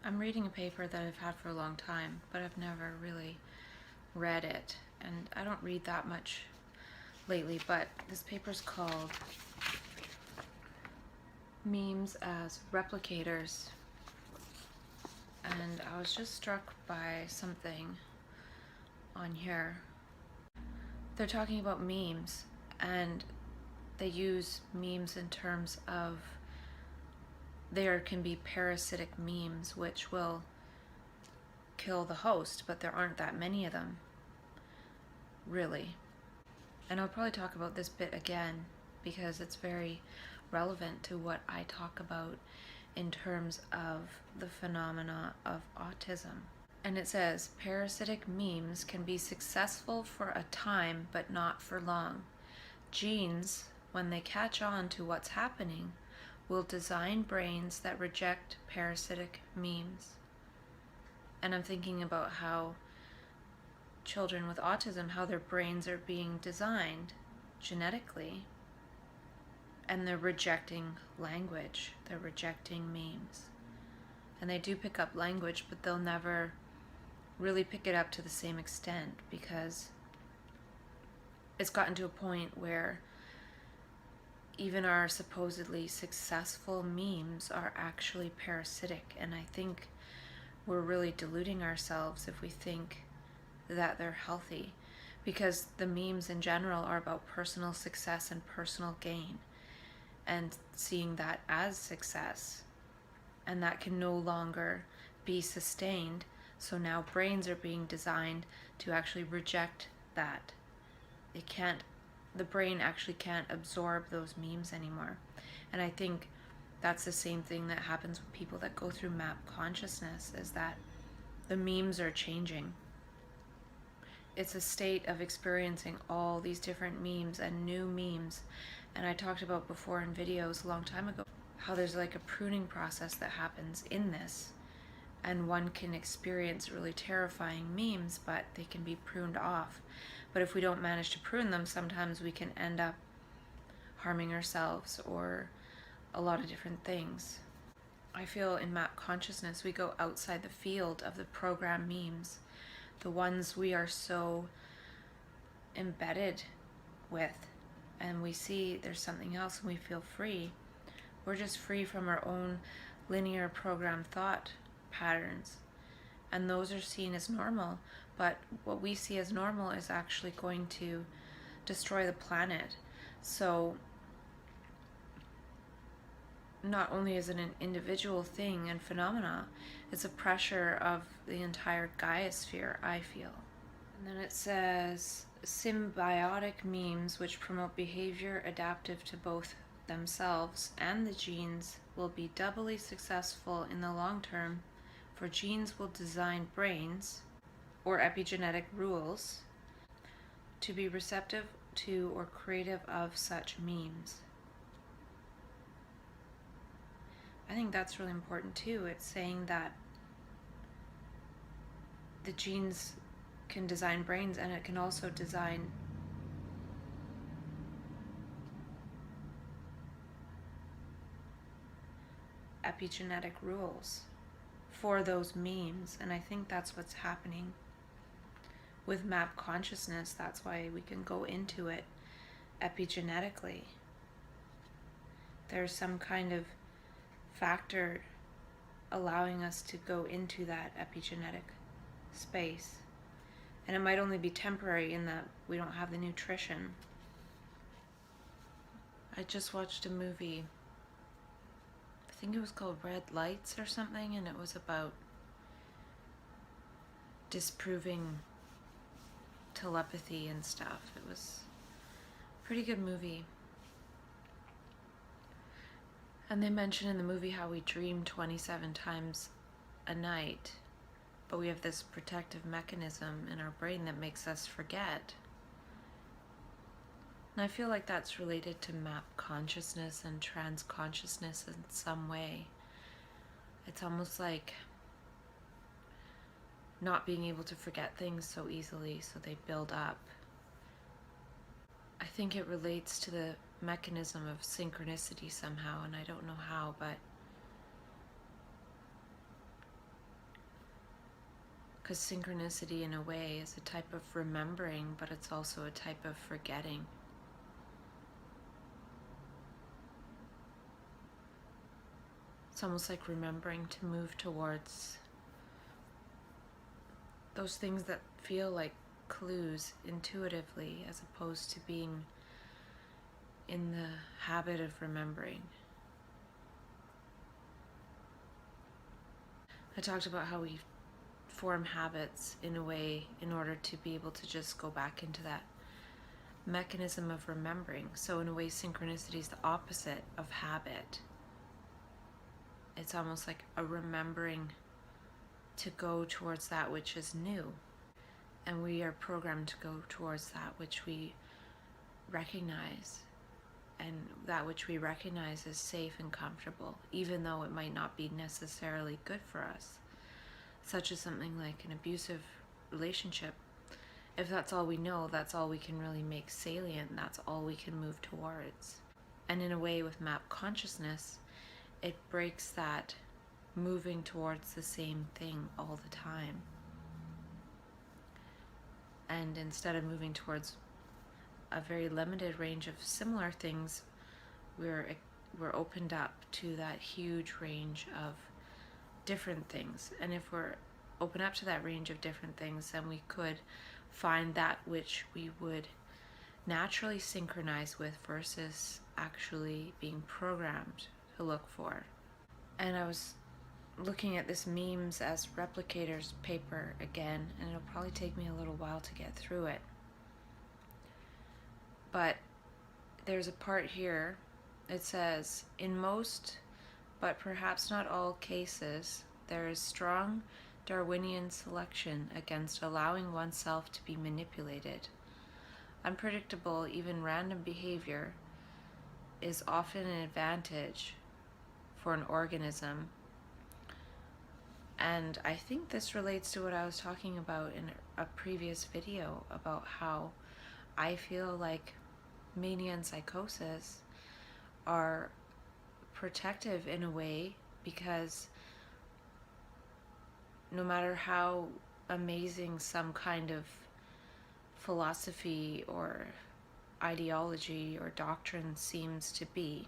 I'm reading a paper that I've had for a long time, but I've never really read it, and I don't read that much lately, but this paper's called Memes as Replicators, and I was just struck by something on here. They're talking about memes, and they use memes in terms of there can be parasitic memes which will kill the host, but there aren't that many of them, really. And I'll probably talk about this bit again because it's very relevant to what I talk about in terms of the phenomena of autism. And it says, parasitic memes can be successful for a time, but not for long. Genes, when they catch on to what's happening, will design brains that reject parasitic memes. And I'm thinking about how children with autism, how their brains are being designed genetically, and they're rejecting language, they're rejecting memes. And they do pick up language, but they'll never really pick it up to the same extent because it's gotten to a point where even our supposedly successful memes are actually parasitic. And I think we're really deluding ourselves if we think that they're healthy, because the memes in general are about personal success and personal gain and seeing that as success, and that can no longer be sustained. So now brains are being designed to actually reject that. The brain actually can't absorb those memes anymore. And I think that's the same thing that happens with people that go through map consciousness, is that the memes are changing. It's a state of experiencing all these different memes and new memes. And I talked about before in videos a long time ago how there's like a pruning process that happens in this. And one can experience really terrifying memes, but they can be pruned off. But if we don't manage to prune them, sometimes we can end up harming ourselves or a lot of different things. I feel in map consciousness, we go outside the field of the program memes, the ones we are so embedded with, and we see there's something else and we feel free. We're just free from our own linear program thought patterns, and those are seen as normal, but what we see as normal is actually going to destroy the planet. So not only is it an individual thing and phenomena, it's a pressure of the entire Gaia-sphere, I feel. And then it says, symbiotic memes which promote behavior adaptive to both themselves and the genes will be doubly successful in the long term, for genes will design brains, or epigenetic rules, to be receptive to or creative of such memes. I think that's really important too. It's saying that the genes can design brains, and it can also design epigenetic rules for those memes. And I think that's what's happening with map consciousness. That's why we can go into it epigenetically. There's some kind of factor allowing us to go into that epigenetic space. And it might only be temporary in that we don't have the nutrition. I just watched a movie, I think it was called Red Lights or something, and it was about disproving telepathy and stuff. It was a pretty good movie. And they mention in the movie how we dream 27 times a night, but we have this protective mechanism in our brain that makes us forget. And I feel like that's related to map consciousness and trans consciousness in some way. It's almost like not being able to forget things so easily, so they build up. I think it relates to the mechanism of synchronicity somehow, and I don't know how, but Because synchronicity, in a way, is a type of remembering, but it's also a type of forgetting. It's almost like remembering to move towards those things that feel like clues intuitively, as opposed to being in the habit of remembering. I talked about how we form habits in a way in order to be able to just go back into that mechanism of remembering. So in a way, synchronicity is the opposite of habit. It's almost like a remembering to go towards that which is new. And we are programmed to go towards that which we recognize. And that which we recognize is safe and comfortable, even though it might not be necessarily good for us. Such as something like an abusive relationship. If that's all we know, that's all we can really make salient, that's all we can move towards. And in a way, with map consciousness, it breaks that moving towards the same thing all the time. And instead of moving towards a very limited range of similar things, we're opened up to that huge range of different things. And if we're open up to that range of different things, then we could find that which we would naturally synchronize with versus actually being programmed to look for. And I was looking at this Memes as Replicators paper again, and it'll probably take me a little while to get through it. But there's a part here, it says, in most, but perhaps not all cases, there is strong Darwinian selection against allowing oneself to be manipulated. Unpredictable, even random behavior is often an advantage for an organism. And I think this relates to what I was talking about in a previous video about how I feel like mania and psychosis are protective in a way, because no matter how amazing some kind of philosophy or ideology or doctrine seems to be,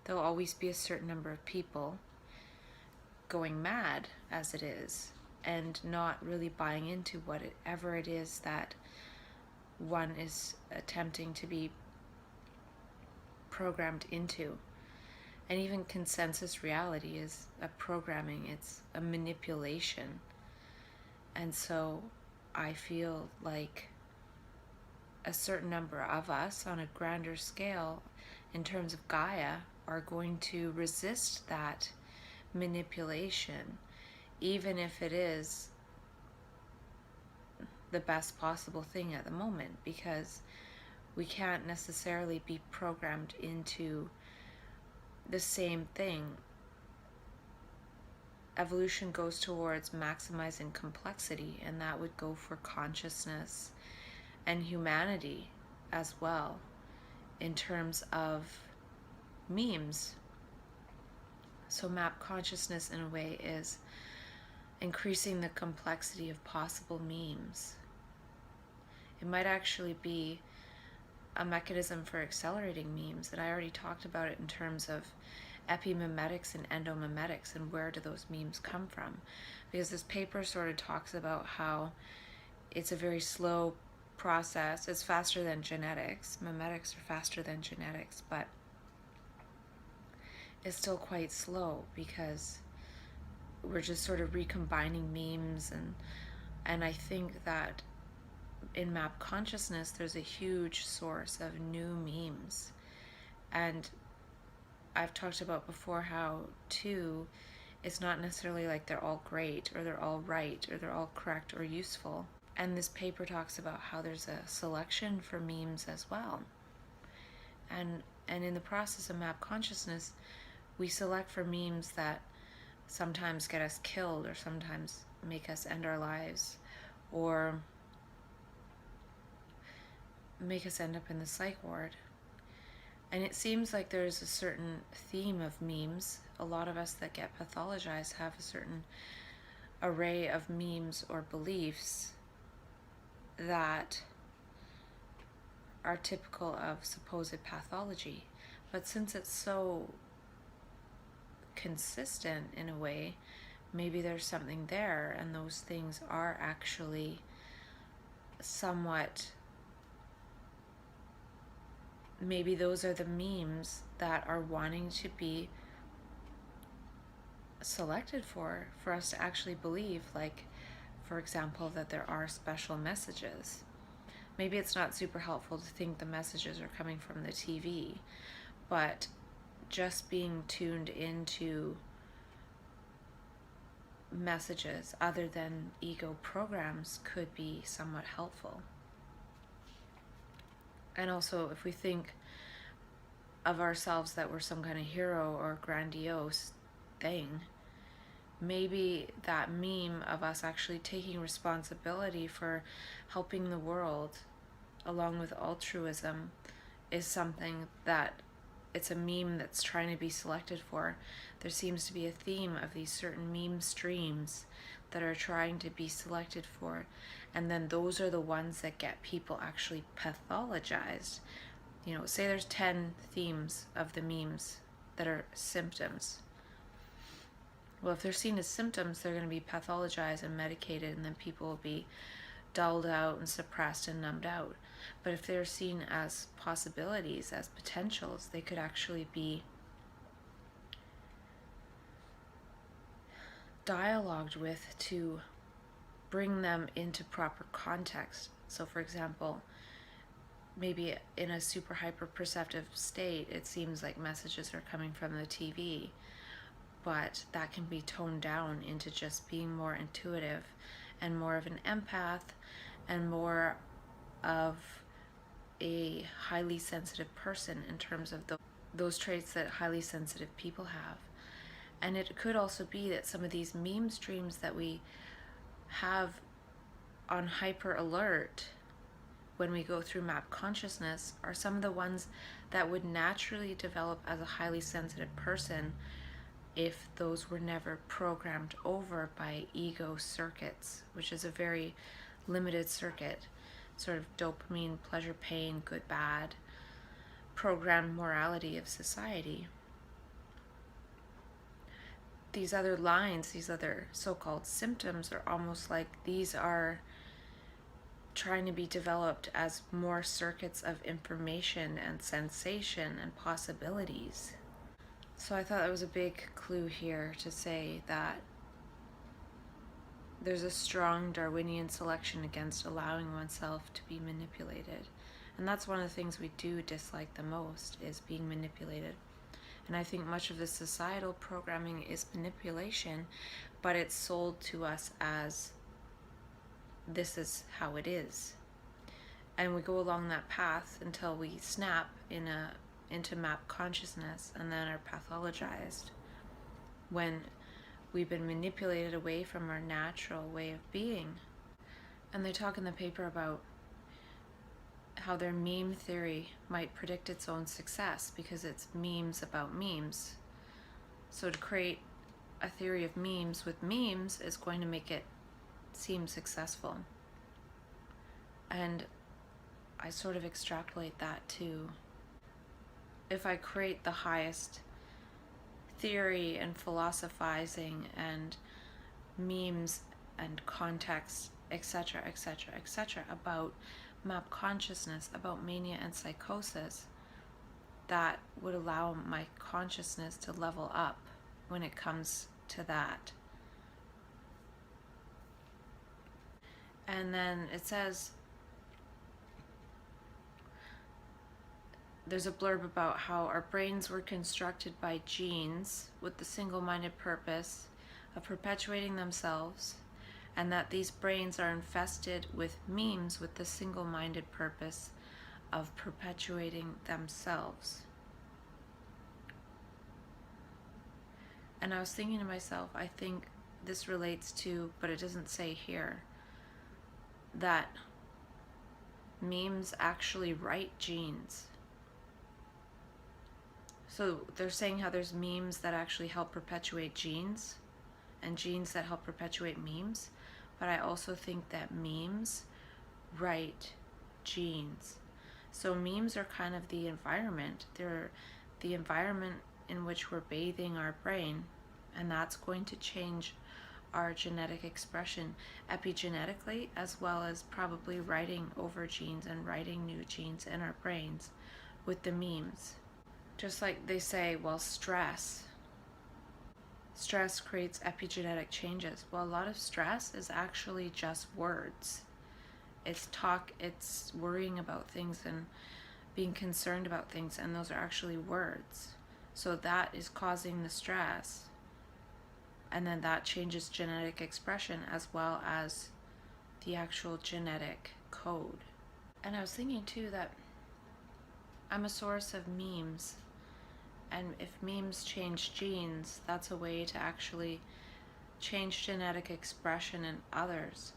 there'll always be a certain number of people going mad as it is and not really buying into whatever it is that one is attempting to be programmed into. And even consensus reality is a programming, it's a manipulation. And so I feel like a certain number of us on a grander scale in terms of Gaia are going to resist that manipulation, even if it is the best possible thing at the moment, because we can't necessarily be programmed into the same thing. Evolution goes towards maximizing complexity, and that would go for consciousness and humanity as well, in terms of memes. So map consciousness in a way is increasing the complexity of possible memes. It might actually be a mechanism for accelerating memes, and I already talked about it in terms of epimemetics and endomemetics, and where do those memes come from, because this paper sort of talks about how it's a very slow process. It's faster than genetics. Memetics are faster than genetics, but it's still quite slow because we're just sort of recombining memes, and I think that in map consciousness there's a huge source of new memes. And I've talked about before how too it's not necessarily like they're all great or they're all right or they're all correct or useful. And this paper talks about how there's a selection for memes as well. And in the process of map consciousness, we select for memes that sometimes get us killed or sometimes make us end our lives or make us end up in the psych ward. And it seems like there's a certain theme of memes. A lot of us that get pathologized have a certain array of memes or beliefs that are typical of supposed pathology. But since it's so consistent in a way, maybe there's something there, and those things are actually somewhat, maybe those are the memes that are wanting to be selected for us to actually believe, like, for example, that there are special messages. Maybe it's not super helpful to think the messages are coming from the TV, but just being tuned into messages other than ego programs could be somewhat helpful. And also, if we think of ourselves that we're some kind of hero or grandiose thing, maybe that meme of us actually taking responsibility for helping the world along with altruism is something that it's a meme that's trying to be selected for. There seems to be a theme of these certain meme streams that are trying to be selected for, and then those are the ones that get people actually pathologized. You know, say there's 10 themes of the memes that are symptoms. Well, if they're seen as symptoms, they're going to be pathologized and medicated, and then people will be dulled out and suppressed and numbed out. But if they're seen as possibilities, as potentials, they could actually be dialogued with to bring them into proper context. So, for example, maybe in a super hyper perceptive state, it seems like messages are coming from the TV, but that can be toned down into just being more intuitive and more of an empath and more of a highly sensitive person in terms of those traits that highly sensitive people have. And it could also be that some of these meme streams that we have on hyper alert when we go through map consciousness are some of the ones that would naturally develop as a highly sensitive person if those were never programmed over by ego circuits, which is a very limited circuit, sort of dopamine, pleasure, pain, good, bad, programmed morality of society. These other lines, these other so-called symptoms, are almost like these are trying to be developed as more circuits of information and sensation and possibilities. So I thought that was a big clue here to say that there's a strong Darwinian selection against allowing oneself to be manipulated. And that's one of the things we do dislike the most, is being manipulated. And I think much of the societal programming is manipulation, but it's sold to us as this is how it is. And we go along that path until we snap into map consciousness and then are pathologized when we've been manipulated away from our natural way of being. And they talk in the paper about how their meme theory might predict its own success because it's memes about memes. So to create a theory of memes with memes is going to make it seem successful. And I sort of extrapolate that to, if I create the highest theory and philosophizing and memes and context, etc., etc., etc., about map consciousness, about mania and psychosis, that would allow my consciousness to level up when it comes to that. And then it says, there's a blurb about how our brains were constructed by genes with the single-minded purpose of perpetuating themselves, and that these brains are infested with memes with the single-minded purpose of perpetuating themselves. And I was thinking to myself, I think this relates to, but it doesn't say here, that memes actually write genes. So they're saying how there's memes that actually help perpetuate genes. and genes that help perpetuate memes, but I also think that memes write genes. So memes are kind of the environment. They're the environment in which we're bathing our brain, and that's going to change our genetic expression epigenetically, as well as probably writing over genes and writing new genes in our brains with the memes. Just like they say, well, stress creates epigenetic changes. Well, a lot of stress is actually just words. It's talk, it's worrying about things and being concerned about things, and those are actually words. So that is causing the stress, and then that changes genetic expression as well as the actual genetic code. And I was thinking too that I'm a source of memes, and if memes change genes, that's a way to actually change genetic expression in others,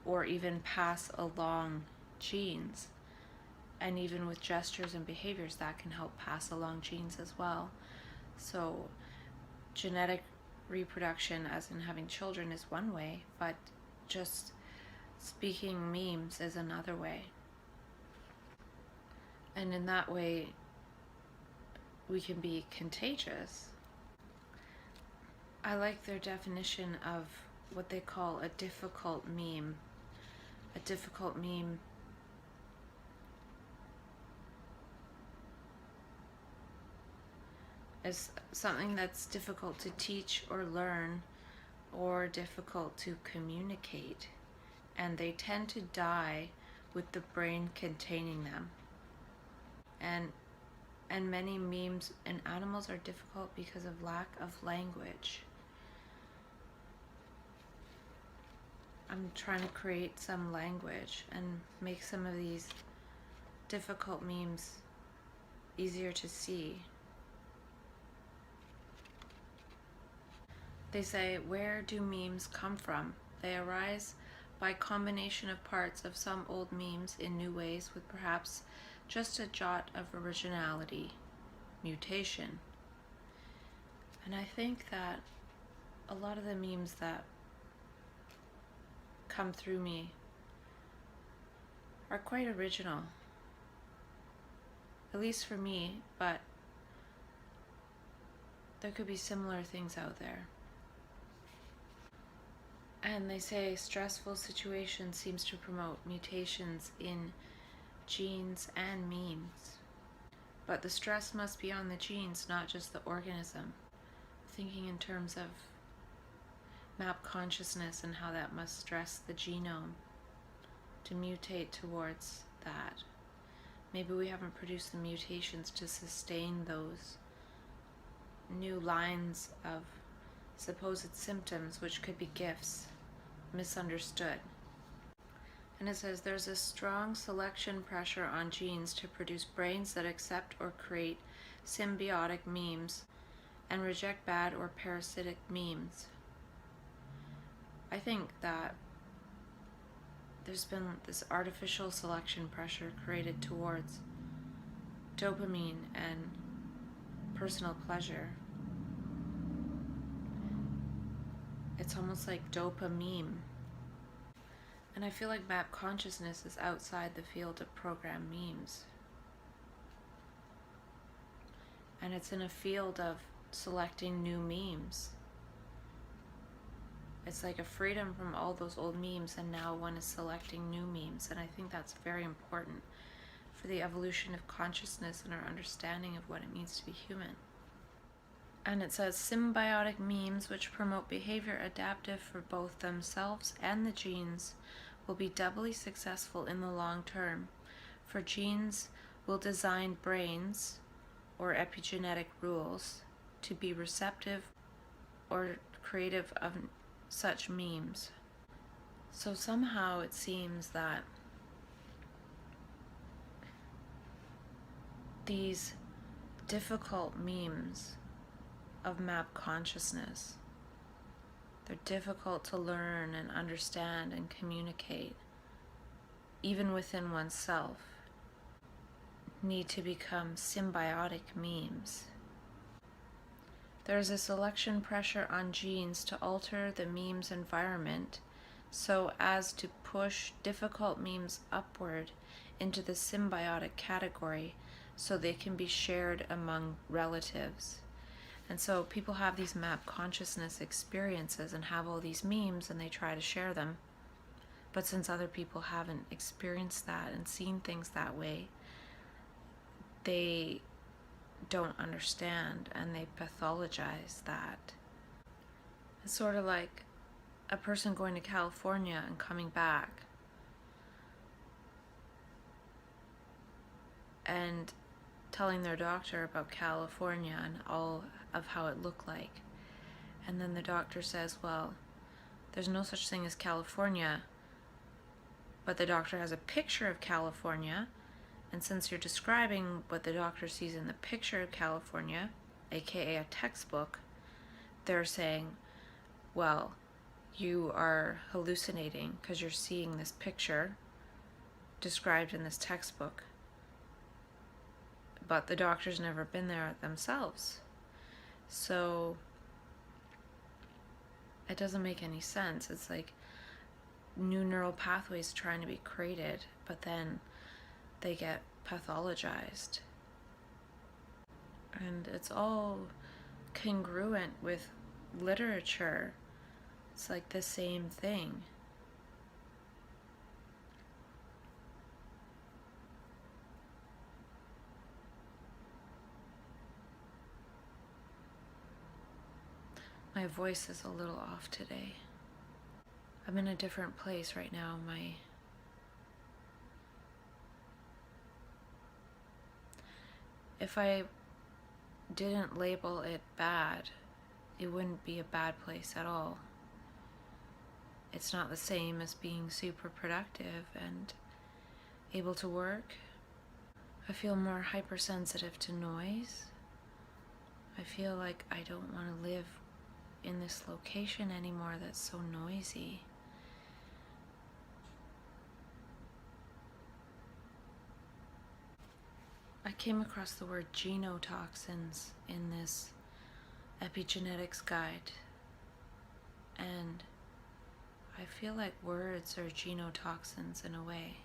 or even pass along genes. And even with gestures and behaviors, that can help pass along genes as well. So genetic reproduction, as in having children, is one way, but just speaking memes is another way. And in that way, we can be contagious. I like their definition of what they call a difficult meme. A difficult meme is something that's difficult to teach or learn, or difficult to communicate, and they tend to die with the brain containing them. And many memes in animals are difficult because of lack of language. I'm trying to create some language and make some of these difficult memes easier to see. They say, where do memes come from? They arise by combination of parts of some old memes in new ways, with perhaps just a jot of originality, mutation. And I think that a lot of the memes that come through me are quite original, at least for me, but there could be similar things out there. And they say stressful situation seems to promote mutations in genes and memes. But the stress must be on the genes, not just the organism. Thinking in terms of map consciousness and how that must stress the genome to mutate towards that. Maybe we haven't produced the mutations to sustain those new lines of supposed symptoms, which could be gifts, misunderstood. And it says there's a strong selection pressure on genes to produce brains that accept or create symbiotic memes and reject bad or parasitic memes. I think that there's been this artificial selection pressure created towards dopamine and personal pleasure. It's almost like dopamine. And I feel like map consciousness is outside the field of program memes. And it's in a field of selecting new memes. It's like a freedom from all those old memes, and now one is selecting new memes. And I think that's very important for the evolution of consciousness and our understanding of what it means to be human. And it says symbiotic memes, which promote behavior adaptive for both themselves and the genes, will be doubly successful in the long term, for genes will design brains, or epigenetic rules, to be receptive or creative of such memes. So somehow it seems that these difficult memes of map consciousness, they're difficult to learn and understand and communicate, even within oneself, need to become symbiotic memes. There is a selection pressure on genes to alter the meme's environment so as to push difficult memes upward into the symbiotic category so they can be shared among relatives. And so people have these map consciousness experiences and have all these memes and they try to share them. But since other people haven't experienced that and seen things that way, they don't understand and they pathologize that. It's sort of like a person going to California and coming back and telling their doctor about California and all of how it looked like. And then the doctor says, well, there's no such thing as California, but the doctor has a picture of California, and since you're describing what the doctor sees in the picture of California, aka a textbook, they're saying, well, you are hallucinating because you're seeing this picture described in this textbook. But the doctor's never been there themselves. So it doesn't make any sense. It's like new neural pathways trying to be created, but then they get pathologized. And it's all congruent with literature. It's like the same thing. My voice is a little off today. I'm in a different place right now. If I didn't label it bad, it wouldn't be a bad place at all. It's not the same as being super productive and able to work. I feel more hypersensitive to noise. I feel like I don't want to live in this location anymore that's so noisy. I came across the word genotoxins in this epigenetics guide, and I feel like words are genotoxins in a way,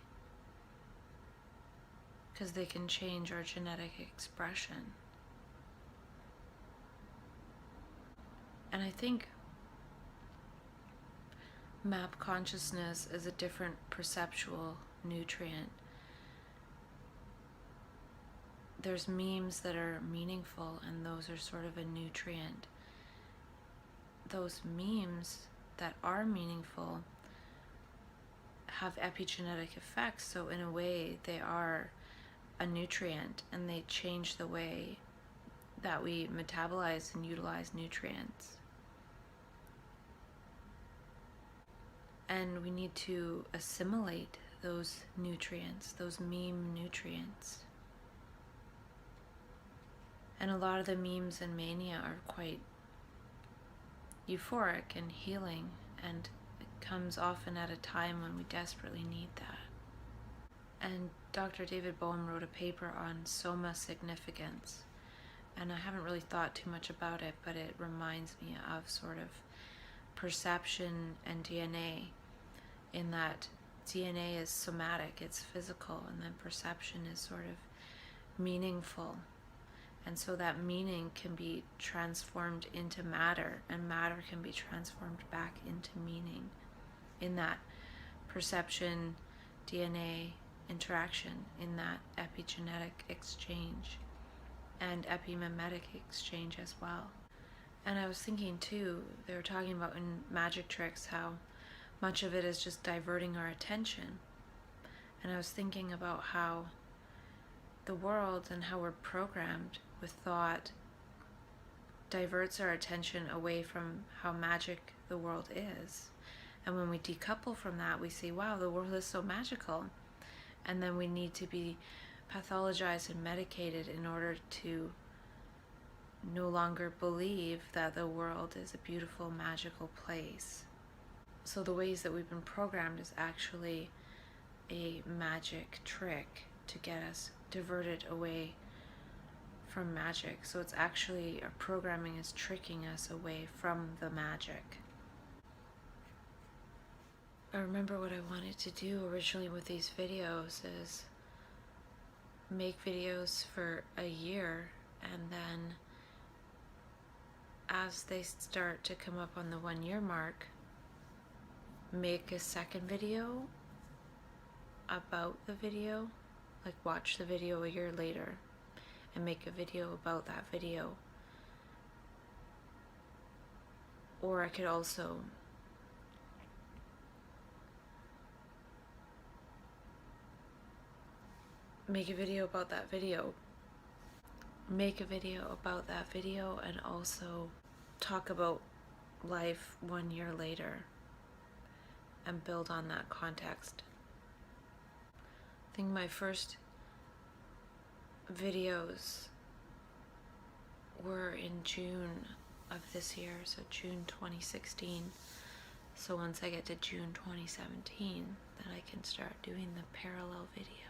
because they can change our genetic expression. And I think map consciousness is a different perceptual nutrient. There's memes that are meaningful, and those are sort of a nutrient. Those memes that are meaningful have epigenetic effects, so in a way they are a nutrient, and they change the way that we metabolize and utilize nutrients. And we need to assimilate those nutrients, those meme nutrients. And a lot of the memes in mania are quite euphoric and healing, and it comes often at a time when we desperately need that. And Dr. David Bohm wrote a paper on soma significance, and I haven't really thought too much about it, but it reminds me of sort of perception and DNA, in that DNA is somatic, it's physical, and then perception is sort of meaningful. And so that meaning can be transformed into matter, and matter can be transformed back into meaning in that perception, DNA interaction, in that epigenetic exchange and epimemetic exchange as well. And I was thinking too, they were talking about in magic tricks how much of it is just diverting our attention. And I was thinking about how the world and how we're programmed with thought diverts our attention away from how magic the world is. And when we decouple from that, we see, wow, the world is so magical. And then we need to be pathologized and medicated in order to no longer believe that the world is a beautiful, magical place. So the ways that we've been programmed is actually a magic trick to get us diverted away from magic. So it's actually, our programming is tricking us away from the magic. I remember what I wanted to do originally with these videos is make videos for a year, and then as they start to come up on the 1 year mark, make a second video about the video, like watch the video a year later and make a video about that video. Or I could also make a video about that video, and also talk about life 1 year later and build on that context. I think my first videos were in June of this year, so June 2016. So once I get to June 2017, then I can start doing the parallel videos.